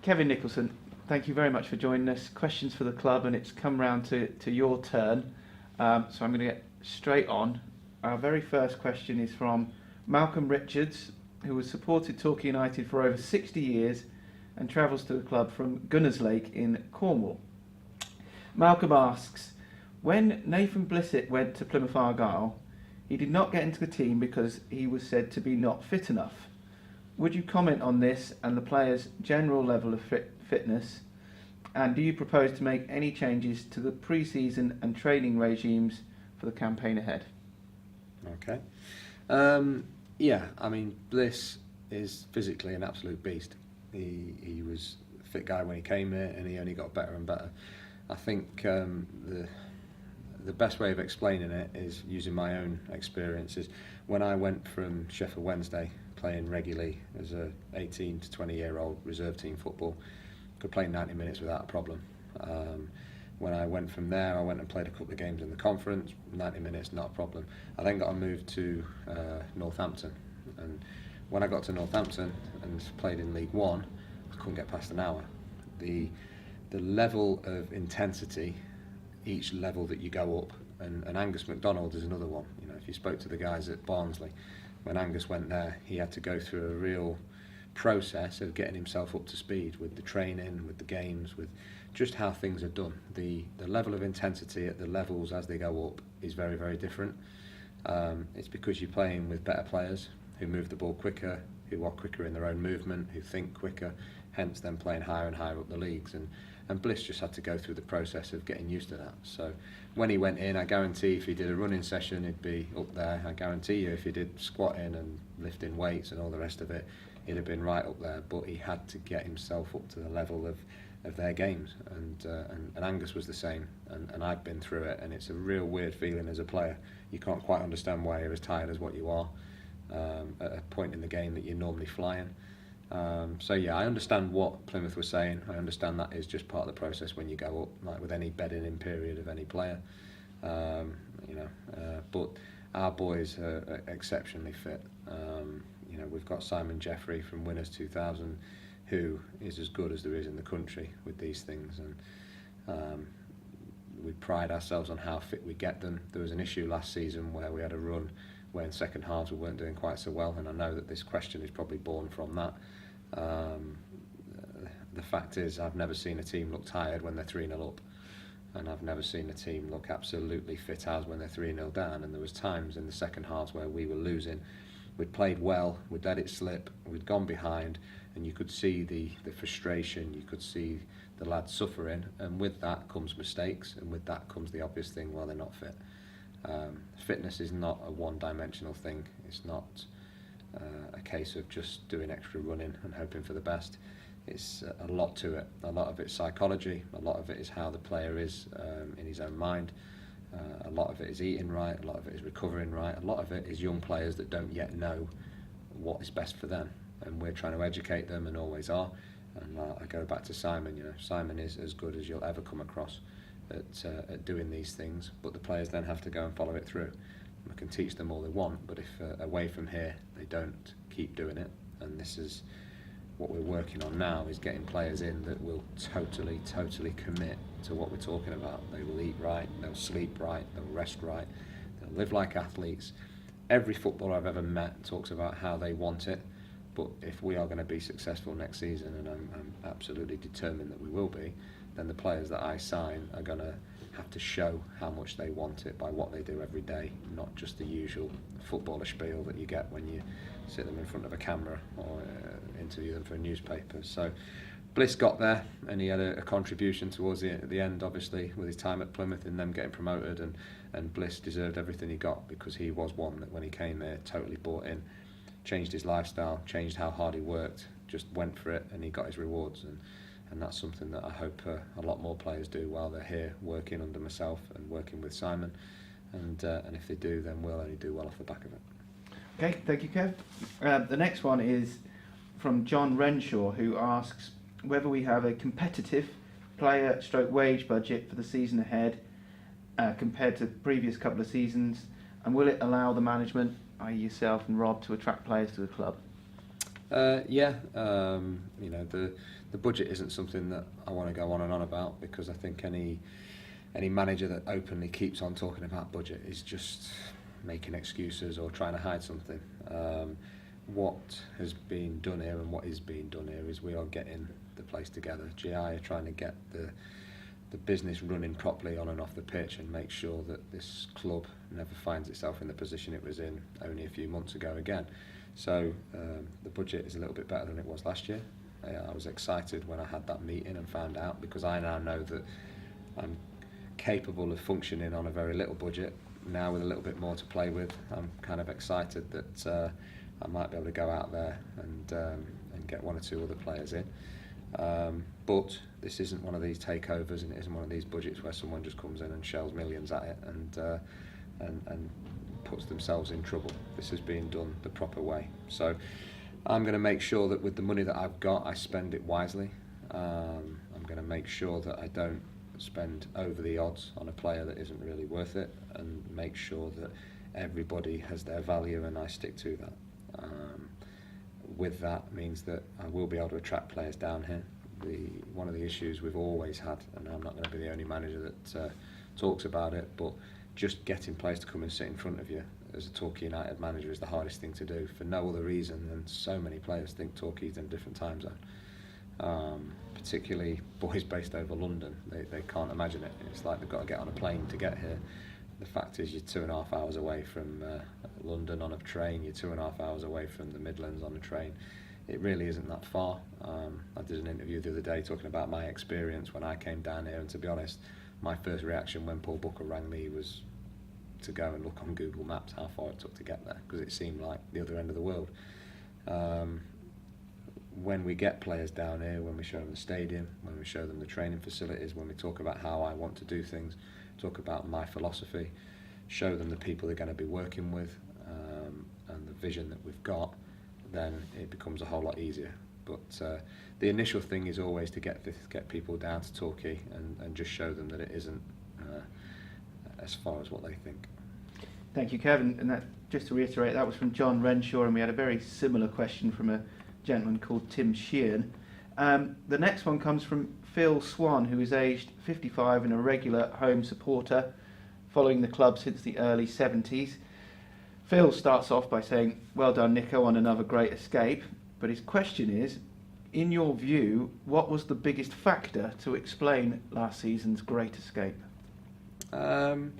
Kevin Nicholson, thank you very much for joining us. Questions for the club, and it's come round to your turn. So I'm going to get straight on. Our very first question is from Malcolm Richards, who has supported Torquay United for over 60 years and travels to the club from Gunners Lake in Cornwall. Malcolm asks, when Nathan Blissett went to Plymouth Argyle, he did not get into the team because he was said to be not fit enough. Would you comment on this and the player's general level of fitness? And do you propose to make any changes to the pre-season and training regimes for the campaign ahead? Okay. Yeah, I mean, Bliss is physically an absolute beast. He was a fit guy when he came here, and he only got better and better. I think the best way of explaining it is using my own experiences. When I went from Sheffield Wednesday, playing regularly as a 18 to 20 year old reserve team football, could play 90 minutes without a problem. When I went from there, I went and played a couple of games in the conference, 90 minutes, not a problem. I then got a move to Northampton, and when I got to Northampton and played in League One, I couldn't get past an hour. The level of intensity, each level that you go up, and Angus MacDonald is another one. You know, if you spoke to the guys at Barnsley, when Angus went there, he had to go through a real process of getting himself up to speed with the training, with the games, with just how things are done. The level of intensity at the levels as they go up is very, very different. It's because you're playing with better players who move the ball quicker, who are quicker in their own movement, who think quicker, hence them playing higher and higher up the leagues. And Bliss just had to go through the process of getting used to that. So when he went in, I guarantee if he did a running session, he'd be up there. I guarantee you if he did squatting and lifting weights and all the rest of it, he'd have been right up there. But he had to get himself up to the level of their games. And Angus was the same. And I've been through it, and it's a real weird feeling as a player. You can't quite understand why you're as tired as what you are at a point in the game that you're normally flying. So yeah, I understand what Plymouth was saying. I understand that is just part of the process when you go up, like with any bedding in period of any player. But our boys are exceptionally fit. We've got Simon Jeffrey from Winners 2000, who is as good as there is in the country with these things, and we pride ourselves on how fit we get them. There was an issue last season where we had a run where in second halves we weren't doing quite so well, and I know that this question is probably born from that. The fact is, I've never seen a team look tired when they're 3-0 up, and I've never seen a team look absolutely fit as when they're 3-0 down. And there was times in the second halves where we were losing. We'd played well, we'd let it slip, we'd gone behind, and you could see the frustration, you could see the lads suffering, and with that comes mistakes, and with that comes the obvious thing, well, they're not fit. Fitness is not a one-dimensional thing. It's not a case of just doing extra running and hoping for the best. It's a lot to it. A lot of it's psychology, a lot of it is how the player is in his own mind, a lot of it is eating right, a lot of it is recovering right, a lot of it is young players that don't yet know what is best for them, and we're trying to educate them and always are. And I go back to Simon. Simon is as good as you'll ever come across at doing these things, but the players then have to go and follow it through. We can teach them all they want, but if away from here they don't keep doing it, and this is what we're working on now, is getting players in that will totally commit to what we're talking about. They will eat right, they'll sleep right, they'll rest right, they'll live like athletes. Every footballer I've ever met talks about how they want it, but if we are going to be successful next season, and I'm absolutely determined that we will be, then the players that I sign are going to have to show how much they want it by what they do every day, not just the usual footballer spiel that you get when you sit them in front of a camera or interview them for a newspaper. So Bliss got there, and he had a contribution towards the end, obviously, with his time at Plymouth and them getting promoted, and Bliss deserved everything he got, because he was one that when he came there totally bought in, changed his lifestyle, changed how hard he worked, just went for it, and he got his rewards. And that's something that I hope a lot more players do while they're here working under myself and working with Simon, and if they do, then we'll only do well off the back of it. Okay, thank you, Kev. The next one is from John Renshaw, who asks whether we have a competitive player/wage budget for the season ahead compared to the previous couple of seasons, and will it allow the management, i.e. yourself and Rob, to attract players to the club? Yeah, the budget isn't something that I want to go on and on about, because I think any manager that openly keeps on talking about budget is just making excuses or trying to hide something. What has been done here and what is being done here is we are getting the place together. GI are trying to get the business running properly on and off the pitch and make sure that this club never finds itself in the position it was in only a few months ago again. So the budget is a little bit better than it was last year. I was excited when I had that meeting and found out, because I now know that I'm capable of functioning on a very little budget. Now with a little bit more to play with, I'm kind of excited that I might be able to go out there and get one or two other players in. But this isn't one of these takeovers, and it isn't one of these budgets where someone just comes in and shells millions at it and puts themselves in trouble. This is being done the proper way. So I'm going to make sure that with the money that I've got, I spend it wisely. I'm going to make sure that I don't spend over the odds on a player that isn't really worth it, and make sure that everybody has their value and I stick to that. With that means that I will be able to attract players down here. One of the issues we've always had, and I'm not going to be the only manager that talks about it, but just getting players to come and sit in front of you as a Torquay United manager is the hardest thing to do, for no other reason than so many players think Torquay's in a different time zone. Particularly boys based over London, they can't imagine it. It's like they've got to get on a plane to get here. The fact is, you're 2.5 hours away from London on a train, you're 2.5 hours away from the Midlands on a train. It really isn't that far. I did an interview the other day talking about my experience when I came down here, and to be honest, my first reaction when Paul Booker rang me was to go and look on Google Maps how far it took to get there, because it seemed like the other end of the world. When we get players down here, when we show them the stadium, when we show them the training facilities, when we talk about how I want to do things, talk about my philosophy, show them the people they're going to be working with, and the vision that we've got, then it becomes a whole lot easier. But the initial thing is always to get people down to Torquay and just show them that it isn't as far as what they think. Thank you, Kevin. And that, just to reiterate, that was from John Renshaw, and we had a very similar question from a gentleman called Tim Sheehan. The next one comes from Phil Swan, who is aged 55 and a regular home supporter, following the club since the early 70s. Phil starts off by saying, well done, Nico, on another great escape. But his question is, in your view, what was the biggest factor to explain last season's great escape? Well,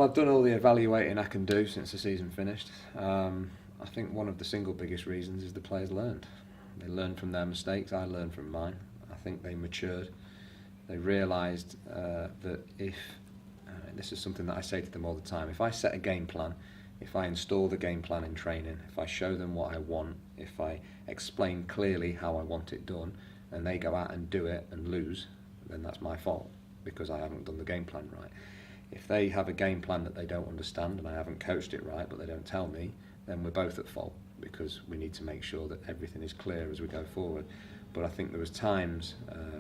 I've done all the evaluating I can do since the season finished. I think one of the single biggest reasons is the players learned. They learned from their mistakes, I learned from mine. I think they matured. They realised that if, this is something that I say to them all the time, if I set a game plan, if I install the game plan in training, if I show them what I want, if I explain clearly how I want it done, and they go out and do it and lose, then that's my fault, because I haven't done the game plan right. If they have a game plan that they don't understand and I haven't coached it right, but they don't tell me, then we're both at fault, because we need to make sure that everything is clear as we go forward. But I think there was times,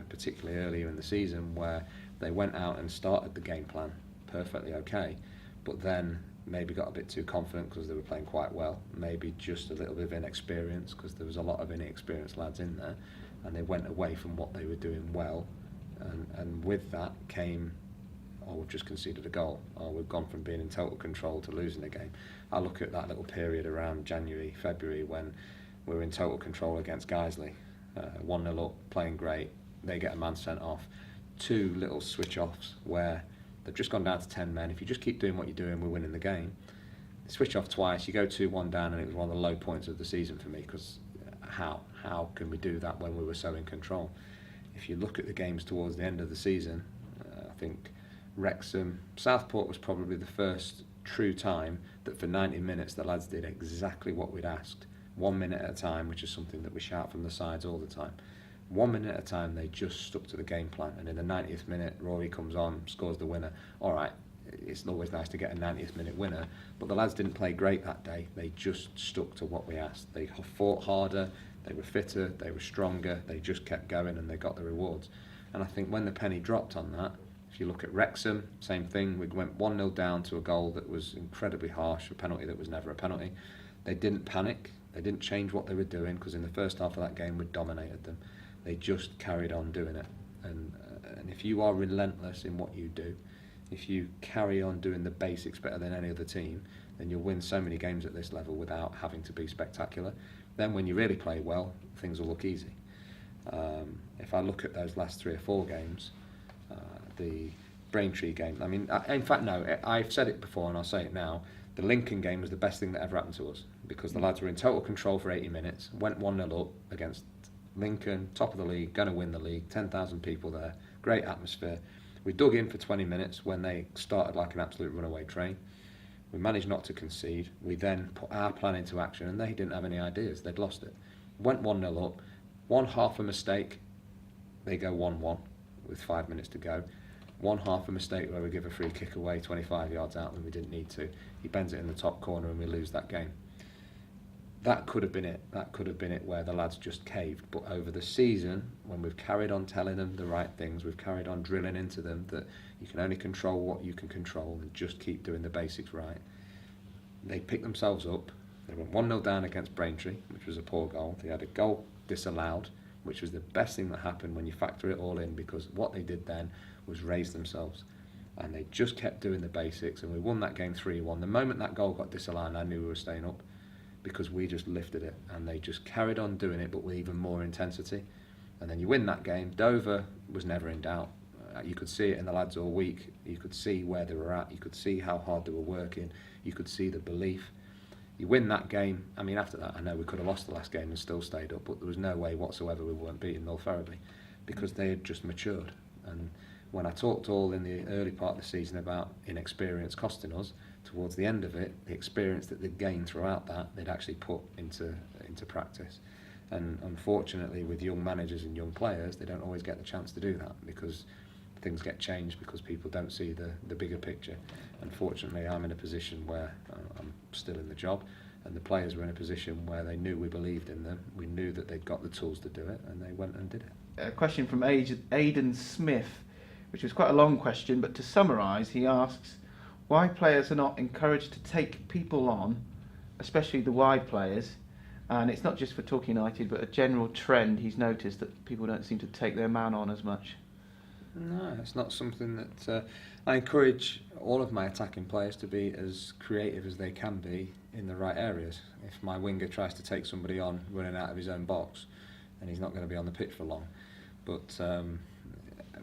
particularly earlier in the season, where they went out and started the game plan perfectly okay, but then maybe got a bit too confident because they were playing quite well, maybe just a little bit of inexperience because there was a lot of inexperienced lads in there, and they went away from what they were doing well, and with that came, oh, we've just conceded a goal, or we've gone from being in total control to losing a game. I look at that little period around January, February, when we were in total control against Guiseley, 1-0 up, playing great, they get a man sent off, 2 little switch-offs where they've just gone down to 10 men. If you just keep doing what you're doing, we're winning the game. They switch off twice, you go 2-1 down, and it was one of the low points of the season for me, because how can we do that when we were so in control? If you look at the games towards the end of the season, I think Wrexham, Southport was probably the first true time that for 90 minutes the lads did exactly what we'd asked. 1 minute at a time, which is something that we shout from the sides all the time. 1 minute at a time, they just stuck to the game plan, and in the 90th minute, Rory comes on, scores the winner. All right, it's always nice to get a 90th minute winner, but the lads didn't play great that day. They just stuck to what we asked. They fought harder, they were fitter, they were stronger, they just kept going, and they got the rewards. And I think when the penny dropped on that, if you look at Wrexham, same thing. We went 1-0 down to a goal that was incredibly harsh, a penalty that was never a penalty. They didn't panic. They didn't change what they were doing, because in the first half of that game we dominated them. They just carried on doing it. And if you are relentless in what you do, if you carry on doing the basics better than any other team, then you'll win so many games at this level without having to be spectacular. Then when you really play well, things will look easy. If I look at those last 3 or 4 games, the Braintree game, I mean, in fact, no, I've said it before and I'll say it now, the Lincoln game was the best thing that ever happened to us, because the lads were in total control for 80 minutes, went 1-0 up against Lincoln, top of the league, going to win the league, 10,000 people there, great atmosphere. We dug in for 20 minutes when they started like an absolute runaway train. We managed not to concede. We then put our plan into action, and they didn't have any ideas. They'd lost it. Went 1-0 up. One half a mistake, they go 1-1 with 5 minutes to go. One half a mistake where we give a free kick away 25 yards out when we didn't need to. He bends it in the top corner and we lose that game. That could have been it. That could have been it, where the lads just caved. But over the season, when we've carried on telling them the right things, we've carried on drilling into them that you can only control what you can control and just keep doing the basics right. They picked themselves up. They went 1-0 down against Braintree, which was a poor goal. They had a goal disallowed, which was the best thing that happened when you factor it all in, because what they did then was raise themselves. And they just kept doing the basics, and we won that game 3-1. The moment that goal got disallowed, I knew we were staying up, because we just lifted it, and they just carried on doing it, but with even more intensity. And then you win that game. Dover was never in doubt. You could see it in the lads all week. You could see where they were at. You could see how hard they were working. You could see the belief. You win that game. I mean, after that, I know we could have lost the last game and still stayed up, but there was no way whatsoever we weren't beating Mill Ferriby, because they had just matured. And when I talked all in the early part of the season about inexperience costing us, towards the end of it, the experience that they'd gained throughout that, they'd actually put into practice. And unfortunately, with young managers and young players, they don't always get the chance to do that, because things get changed, because people don't see the bigger picture. Unfortunately, I'm in a position where I'm still in the job, and the players were in a position where they knew we believed in them, we knew that they'd got the tools to do it, and they went and did it. A question from Aidan Smith, which was quite a long question, but to summarise, he asks why players are not encouraged to take people on, especially the wide players. And it's not just for Torquay United, but a general trend he's noticed that people don't seem to take their man on as much. No, it's not something that I encourage all of my attacking players to be as creative as they can be in the right areas. If my winger tries to take somebody on running out of his own box, then he's not going to be on the pitch for long. But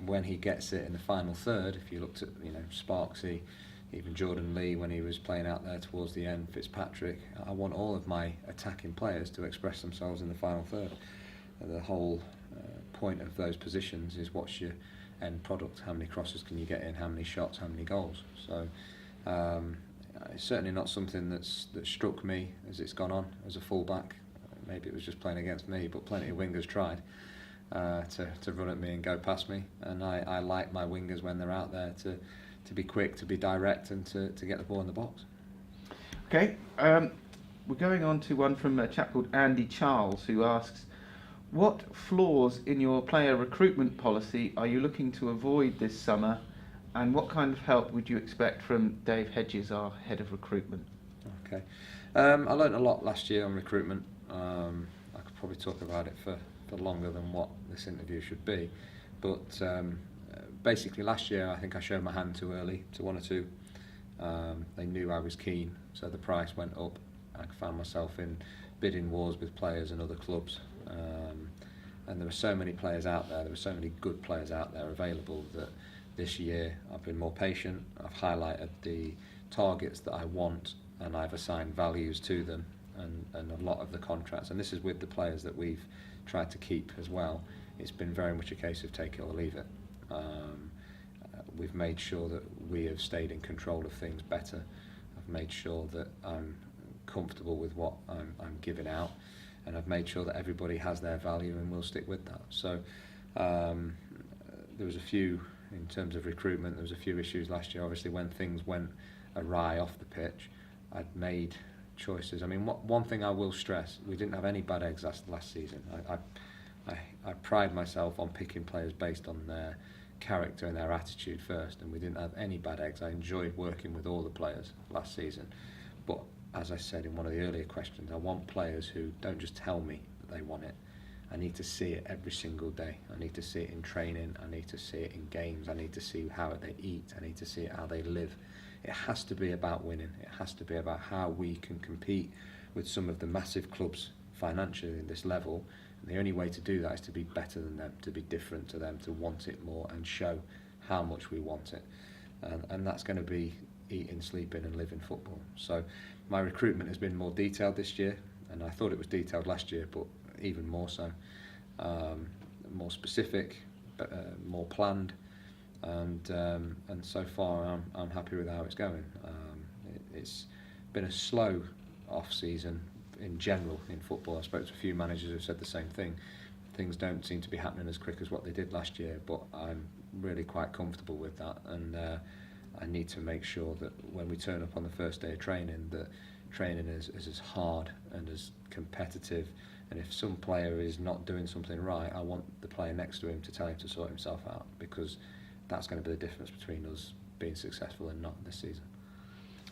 when he gets it in the final third, if you looked at Sparksy, even Jordan Lee when he was playing out there towards the end, Fitzpatrick, I want all of my attacking players to express themselves in the final third. The whole point of those positions is what's your end product, how many crosses can you get in, how many shots, how many goals. So it's certainly not something that struck me as it's gone on as a full-back. Maybe it was just playing against me, but plenty of wingers tried to run at me and go past me, and I like my wingers when they're out there to be quick, to be direct, and to get the ball in the box. Okay, we're going on to one from a chap called Andy Charles, who asks, what flaws in your player recruitment policy are you looking to avoid this summer, and what kind of help would you expect from Dave Hedges, our head of recruitment? Okay, I learnt a lot last year on recruitment. I could probably talk about it for longer than what this interview should be, but basically last year I think I showed my hand too early to one or two. They knew I was keen, so the price went up. I found myself in bidding wars with players and other clubs, and there were so many players out there were so many good players out there available, that this year I've been more patient. I've highlighted the targets that I want, and I've assigned values to them, and a lot of the contracts, and this is with the players that we've tried to keep as well, it's been very much a case of take it or leave it. We've made sure that we have stayed in control of things better. I've made sure that I'm comfortable with what I'm giving out, and I've made sure that everybody has their value, and we'll stick with that. So there was a few, in terms of recruitment, there was a few issues last year. Obviously when things went awry off the pitch, I'd made choices. I mean, one thing I will stress, we didn't have any bad eggs last season. I pride myself on picking players based on their character and their attitude first, and we didn't have any bad eggs. I enjoyed working with all the players last season, but as I said in one of the earlier questions, I want players who don't just tell me that they want it. I need to see it every single day. I need to see it in training. I need to see it in games. I need to see how they eat. I need to see how they live. It has to be about winning. It has to be about how we can compete with some of the massive clubs financially in this level. And the only way to do that is to be better than them, to be different to them, to want it more and show how much we want it. And that's going to be eating, sleeping and living football. So my recruitment has been more detailed this year, and I thought it was detailed last year, but even more so, more specific, more planned, and so far I'm happy with how it's going. It's been a slow off season in general in football. I spoke to a few managers who've said the same thing. Things don't seem to be happening as quick as what they did last year, but I'm really quite comfortable with that, and I need to make sure that when we turn up on the first day of training, that training is as hard and as competitive. And if some player is not doing something right, I want the player next to him to tell him to sort himself out, because that's going to be the difference between us being successful and not this season.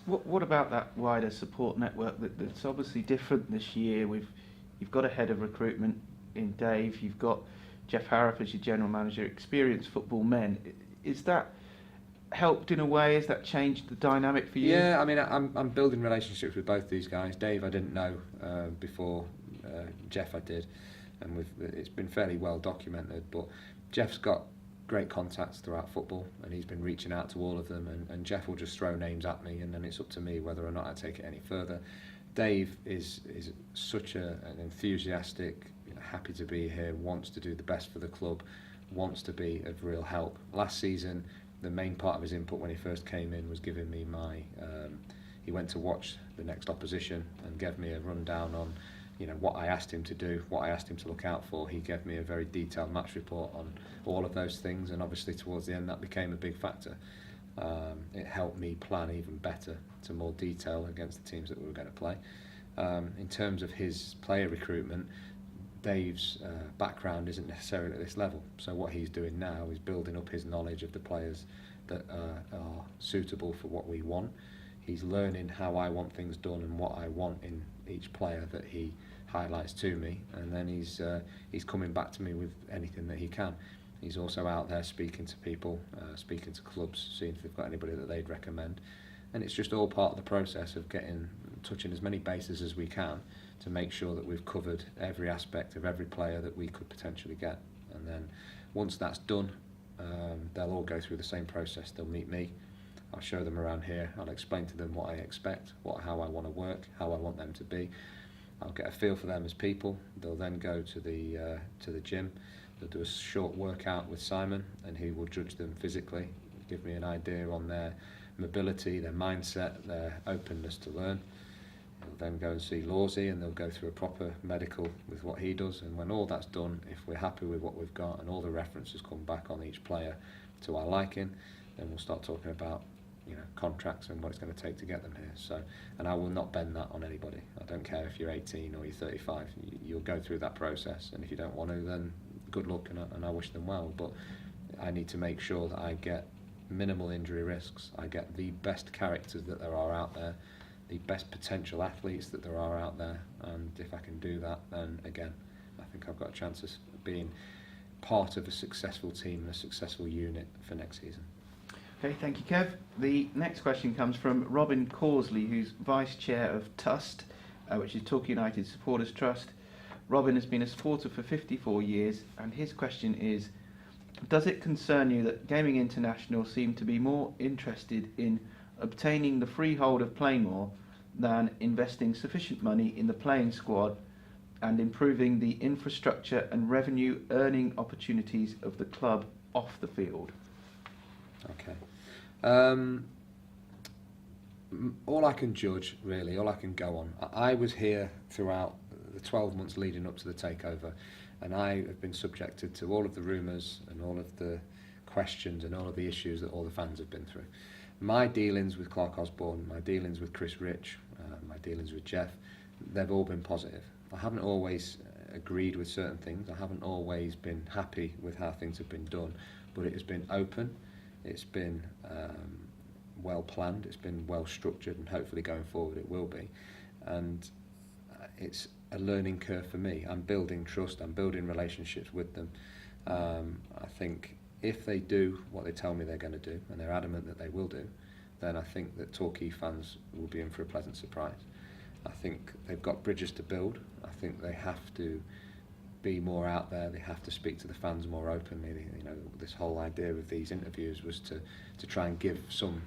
What about that wider support network that's obviously different this year? You've got a head of recruitment in Dave, you've got Jeff Harrop as your general manager, experienced football men. Is that helped in a way? Has that changed the dynamic for you? Yeah, I mean, I'm building relationships with both these guys. Dave I didn't know before, Jeff I did, and it's been fairly well documented, but Jeff's got great contacts throughout football, and he's been reaching out to all of them, and Jeff will just throw names at me, and then it's up to me whether or not I take it any further. Dave is such an enthusiastic, happy to be here, wants to do the best for the club, wants to be of real help. Last season, the main part of his input when he first came in was giving me he went to watch the next opposition and gave me a rundown on what I asked him to do, what I asked him to look out for. He gave me a very detailed match report on all of those things, and obviously towards the end that became a big factor. It helped me plan even better, to more detail against the teams that we were going to play. In terms of his player recruitment, Dave's background isn't necessarily at this level, so what he's doing now is building up his knowledge of the players that are suitable for what we want. He's learning how I want things done and what I want in each player that he highlights to me, and then he's coming back to me with anything that he can. He's also out there speaking to people, speaking to clubs, seeing if they've got anybody that they'd recommend, and it's just all part of the process of touching as many bases as we can to make sure that we've covered every aspect of every player that we could potentially get. And then once that's done, they'll all go through the same process. They'll meet me, I'll show them around here, I'll explain to them what I expect, how I want to work, how I want them to be. I'll get a feel for them as people. They'll then go to the gym. They'll do a short workout with Simon, and he will judge them physically, give me an idea on their mobility, their mindset, their openness to learn. He'll then go and see Lawsy, and they'll go through a proper medical with what he does. And when all that's done, if we're happy with what we've got and all the references come back on each player to our liking, then we'll start talking about contracts and what it's going to take to get them here. So, and I will not bend that on anybody. I don't care if you're 18 or you're 35. You'll go through that process, and if you don't want to, then good luck, and I wish them well. But I need to make sure that I get minimal injury risks. I get the best characters that there are out there, the best potential athletes that there are out there, and if I can do that, then again, I think I've got a chance of being part of a successful team, a successful unit for next season. Okay, thank you, Kev. The next question comes from Robin Causley, who's Vice Chair of TUST, which is Torquay United Supporters Trust. Robin has been a supporter for 54 years, and his question is, does it concern you that Gaming International seem to be more interested in obtaining the freehold of Plainmoor than investing sufficient money in the playing squad and improving the infrastructure and revenue earning opportunities of the club off the field? Okay. All I can judge, really, all I can go on. I was here throughout the 12 months leading up to the takeover, and I have been subjected to all of the rumours and all of the questions and all of the issues that all the fans have been through. My dealings with Clark Osborne, my dealings with Chris Rich, my dealings with Jeff, they've all been positive. I haven't always agreed with certain things. I haven't always been happy with how things have been done, but it has been open. It's been well planned, it's been well structured, and hopefully going forward it will be. And it's a learning curve for me. I'm building trust, I'm building relationships with them. I think if they do what they tell me they're going to do, and they're adamant that they will do, then I think that Torquay fans will be in for a pleasant surprise. I think they've got bridges to build. I think they have to be more out there. They have to speak to the fans more openly. You know, this whole idea of these interviews was to try and give some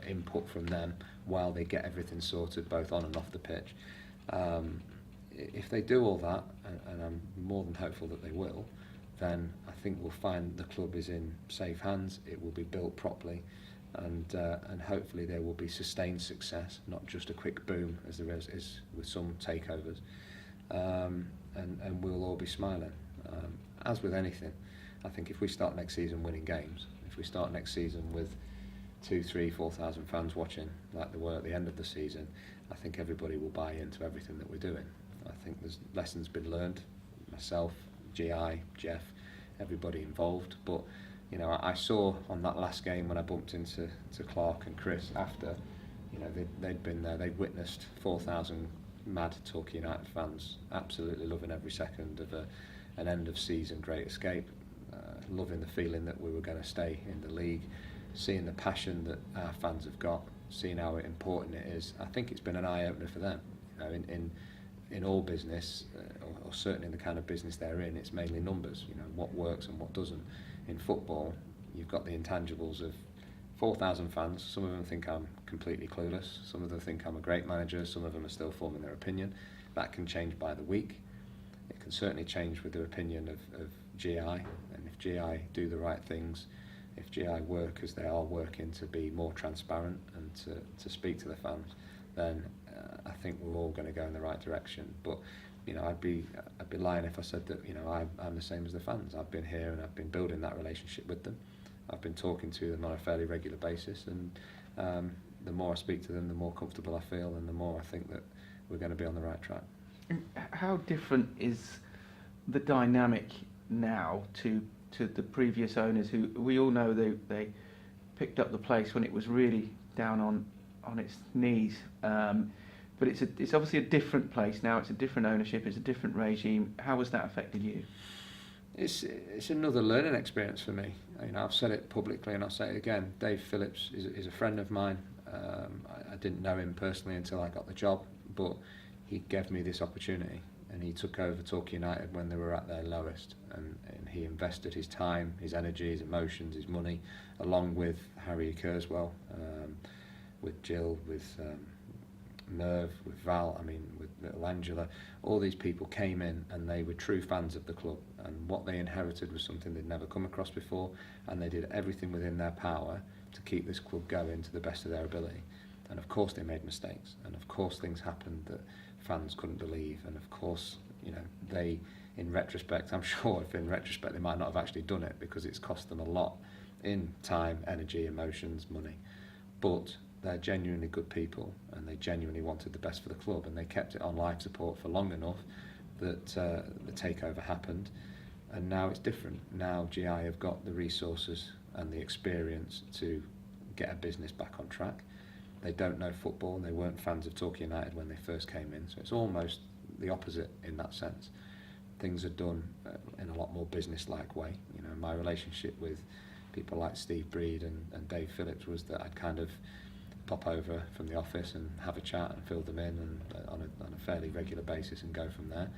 input from them while they get everything sorted, both on and off the pitch. If they do all that, and I'm more than hopeful that they will, then I think we'll find the club is in safe hands. It will be built properly, and hopefully there will be sustained success, not just a quick boom as there is with some takeovers. And we'll all be smiling. As with anything, I think if we start next season winning games, if we start next season with 2,000, 3,000, 4,000 fans watching like there were at the end of the season, I think everybody will buy into everything that we're doing. I think there's lessons been learned, myself, GI, Jeff, everybody involved. But you know, I saw on that last game when I bumped into Clark and Chris after, you know, they'd been there, they'd witnessed 4,000 mad Torquay United fans absolutely loving every second of an end of season great escape, loving the feeling that we were going to stay in the league, seeing the passion that our fans have got, seeing how important it is. I think it's been an eye-opener for them. You know, in all business, or certainly in the kind of business they're in, it's mainly numbers, you know, what works and what doesn't. In football, you've got the intangibles of 4,000 fans. Some of them think I'm completely clueless, some of them think I'm a great manager, some of them are still forming their opinion. That can change by the week. It can certainly change with their opinion of GI, and if GI do the right things, if GI work as they are working to be more transparent and to speak to the fans, then I think we're all going to go in the right direction. But you know, I'd be lying if I said that, you know, I'm the same as the fans. I've been here and I've been building that relationship with them. I've been talking to them on a fairly regular basis, and the more I speak to them, the more comfortable I feel, and the more I think that we're going to be on the right track. How different is the dynamic now to the previous owners, who we all know they picked up the place when it was really down on its knees, but it's obviously a different place now. It's a different ownership, it's a different regime. How has that affected you? It's another learning experience for me. You know, I've said it publicly and I'll say it again. Dave Phillips is a friend of mine. I didn't know him personally until I got the job, but he gave me this opportunity, and he took over Torquay United when they were at their lowest, and he invested his time, his energy, his emotions, his money, along with Harry Kurzweil, with Jill, with Merv, with Val, I mean, with little Angela. All these people came in and they were true fans of the club, and what they inherited was something they'd never come across before, and they did everything within their power to keep this club going to the best of their ability. And of course they made mistakes, and of course things happened that fans couldn't believe, and of course, you know, they, in retrospect, I'm sure if in retrospect they might not have actually done it, because it's cost them a lot in time, energy, emotions, money. But they're genuinely good people, and they genuinely wanted the best for the club, and they kept it on life support for long enough that the takeover happened. And now it's different. Now GI have got the resources and the experience to get a business back on track. They don't know football, and they weren't fans of Torquay United when they first came in, so it's almost the opposite in that sense. Things are done in a lot more business-like way. You know, my relationship with people like Steve Breed and Dave Phillips was that I'd kind of pop over from the office and have a chat and fill them in, and on a fairly regular basis, and go from there.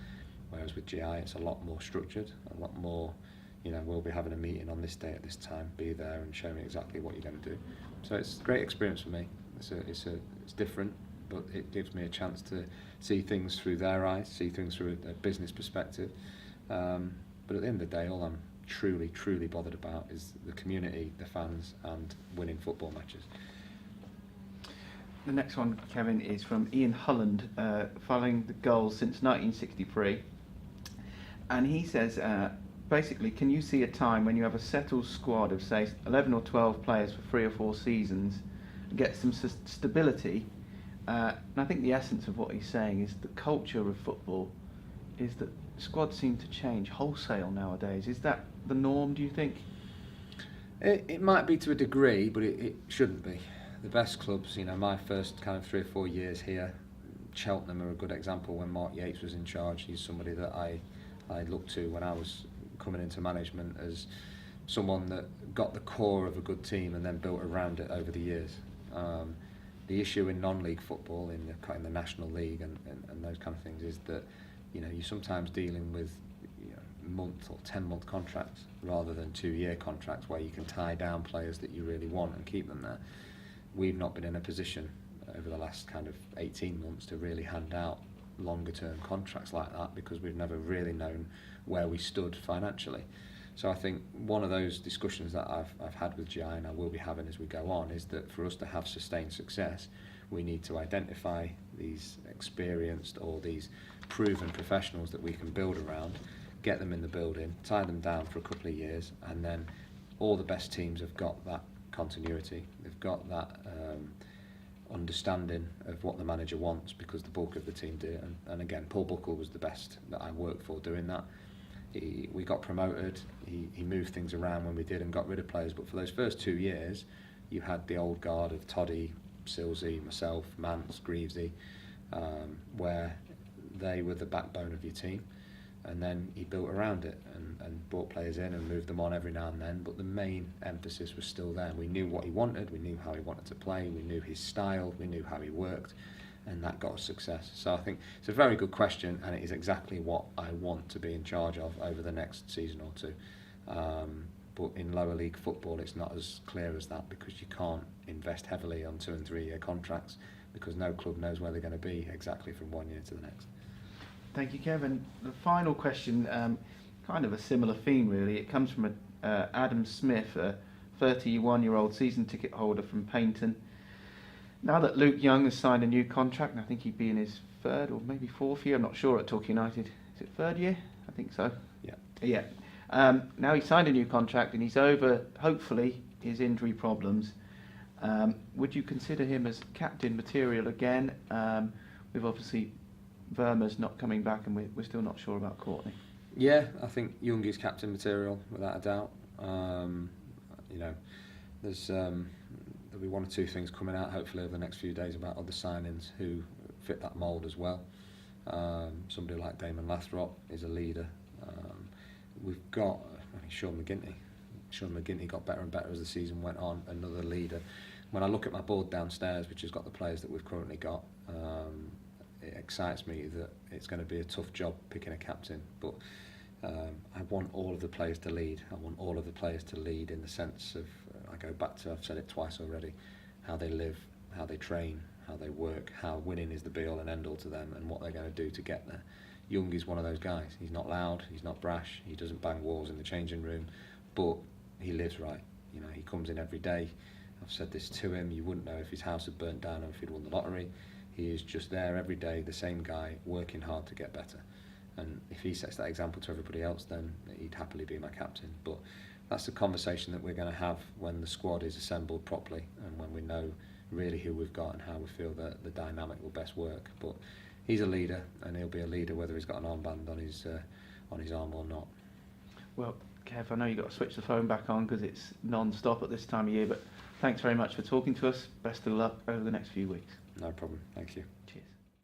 Whereas with GI, it's a lot more structured, a lot more, you know, we'll be having a meeting on this day at this time, be there and show me exactly what you're going to do. So it's a great experience for me. It's different, but it gives me a chance to see things through their eyes, see things through a business perspective. But at the end of the day, all I'm truly bothered about is the community, the fans, and winning football matches. The next one, Kevin, is from Ian Hulland, following the goals since 1963. And he says, basically, can you see a time when you have a settled squad of, say, 11 or 12 players for 3 or 4 seasons, and get some stability? And I think the essence of what he's saying is the culture of football is that squads seem to change wholesale nowadays. Is that the norm, do you think? It might be to a degree, but it shouldn't be. the best clubs, you know, my first kind of 3 or 4 years here, Cheltenham are a good example. When Mark Yates was in charge, he's somebody that I looked to when I was coming into management as someone that got the core of a good team and then built around it over the years. The issue in non-league football, in the National League and those kind of things, is that, you know, you're sometimes dealing with, you know, month or 10-month contracts rather than 2-year contracts where you can tie down players that you really want and keep them there. We've not been in a position over the last kind of 18 months to really hand out longer term contracts like that, because we've never really known where we stood financially. So I think one of those discussions that I've had with GI, and I will be having as we go on, is that for us to have sustained success, we need to identify these experienced or these proven professionals that we can build around, get them in the building, tie them down for a couple of years, and then all the best teams have got that continuity. They've got that understanding of what the manager wants, because the bulk of the team do. And again, Paul Buckle was the best that I worked for doing that. We got promoted, he moved things around when we did and got rid of players, but for those first 2 years you had the old guard of Toddy, Silsey, myself, Mance, Greavesy, where they were the backbone of your team, and then he built around it and brought players in and moved them on every now and then, but the main emphasis was still there. We knew what he wanted, we knew how he wanted to play, we knew his style, we knew how he worked, and that got us success. So I think it's a very good question, and it is exactly what I want to be in charge of over the next season or two. But in lower league football it's not as clear as that, because you can't invest heavily on 2 and 3 year contracts, because no club knows where they're going to be exactly from 1 year to the next. Thank you, Kevin. The final question, kind of a similar theme really. It comes from Adam Smith, a 31-year-old season ticket holder from Paynton. Now that Luke Young has signed a new contract, and I think he'd be in his 3rd or maybe 4th year, I'm not sure, at Torquay United. Is it 3rd year? I think so. Yeah. Yeah. Now he's signed a new contract and he's over, hopefully, his injury problems. Would you consider him as captain material again? With obviously Verma's not coming back, and we're still not sure about Courtney. Yeah, I think Young is captain material without a doubt. You know, there'll be 1 or 2 things coming out hopefully over the next few days about other signings who fit that mould as well. Somebody like Damon Lathrop is a leader. We've got Sean McGinty. Sean McGinty got better and better as the season went on, another leader. When I look at my board downstairs, which has got the players that we've currently got, it excites me that it's going to be a tough job picking a captain, but I want all of the players to lead. I want all of the players to lead in the sense of, I go back to, I've said it twice already, how they live, how they train, how they work, how winning is the be-all and end-all to them, and what they're going to do to get there. Young is one of those guys. He's not loud, he's not brash, he doesn't bang walls in the changing room, but he lives right. You know, he comes in every day. I've said this to him, you wouldn't know if his house had burnt down or if he'd won the lottery. He is just there every day, the same guy, working hard to get better. And if he sets that example to everybody else, then he'd happily be my captain. But that's the conversation that we're going to have when the squad is assembled properly, and when we know really who we've got and how we feel that the dynamic will best work. But he's a leader, and he'll be a leader whether he's got an armband on his arm or not. Well, Kev, I know you've got to switch the phone back on because it's non-stop at this time of year, but thanks very much for talking to us. Best of luck over the next few weeks. No problem. Thank you. Cheers.